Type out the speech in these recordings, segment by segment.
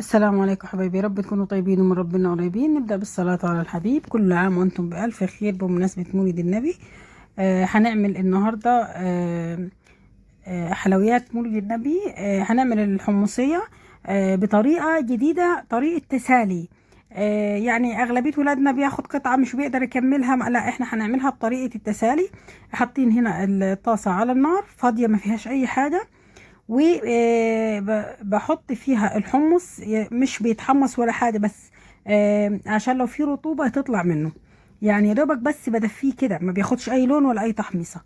السلام عليكم حبايبي، رب تكونوا طيبين ومن ربنا قريبين. نبدأ بالصلاة على الحبيب. كل عام وانتم بألف خير بمناسبة مولد النبي. هنعمل النهاردة حلويات مولد النبي. هنعمل الحمصية بطريقة جديدة، طريقة تسالي. يعني أغلبية ولادنا بياخد قطعة مش بيقدر يكملها، لا احنا هنعملها بطريقة التسالي. حاطين هنا الطاسة على النار فاضية ما فيهاش أي حاجة، وبحط فيها الحمص. مش بيتحمص ولا حاجة، بس عشان لو في رطوبة تطلع منه. يعني يا دوبك بس بدفيه كده، ما بياخدش اي لون ولا اي تحميصة.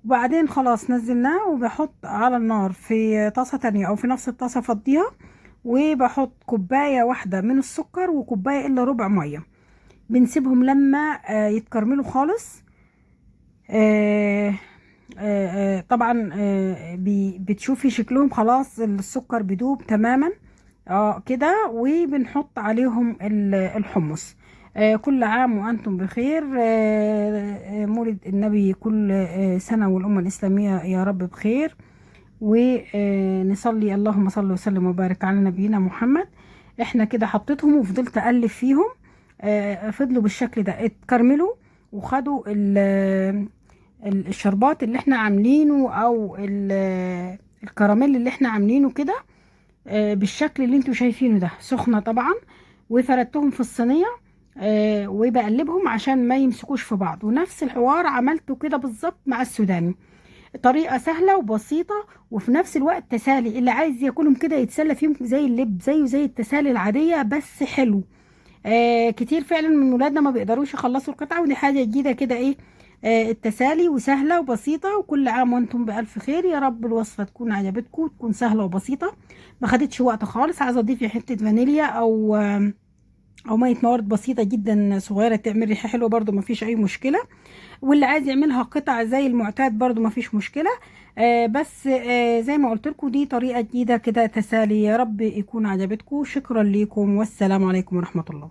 وبعدين خلاص نزلناه، وبحط على النار في طاسة تانية او في نفس الطاسة فضيها، وبحط كوباية واحدة من السكر وكوباية الا ربع مية. بنسيبهم لما يتكرملوا خالص. آه، طبعا بتشوفي شكلهم خلاص، السكر بدوب تماما كده، وبنحط عليهم الحمص. كل عام وأنتم بخير. مولد النبي كل سنة والأمة الإسلامية يا رب بخير. ونصلي اللهم صل وسلم وبارك على نبينا محمد. احنا كده حطيتهم وفضلت أقلب فيهم. فضلوا بالشكل ده اتكرملوا، وخدوا الشربات اللي احنا عاملينه، او الكراميل اللي احنا عاملينه كده. بالشكل اللي انتوا شايفينه ده، سخنة طبعا. وفردتهم في الصينية، وبقلبهم عشان ما يمسكوش في بعض. ونفس الحوار عملته كده بالظبط مع السوداني. طريقة سهلة وبسيطة، وفي نفس الوقت تسالي. اللي عايز ياكلهم كده يتسلى فيهم زي اللب، زيه زي التسالي العادية بس حلو. كتير فعلا من ولادنا ما بيقدروش يخلصوا القطعة، ودي حاجة جديدة كده ايه. التسالي وسهلة وبسيطة. وكل عام وانتم بألف خير. يا رب الوصفة تكون عجبتكم، وتكون سهلة وبسيطة، ما خدتش وقت خالص. عايزة اضيف حتة فانيليا او مية موارد بسيطة جدا صغيرة تعمل ريحة حلوة، برضو ما فيش اي مشكلة. واللي عايز يعملها قطع زي المعتاد برضو ما فيش مشكلة. بس زي ما قلت لكم دي طريقة جديدة كده تسالي. يا رب يكون عجبتكم. شكرا لكم، والسلام عليكم ورحمة الله.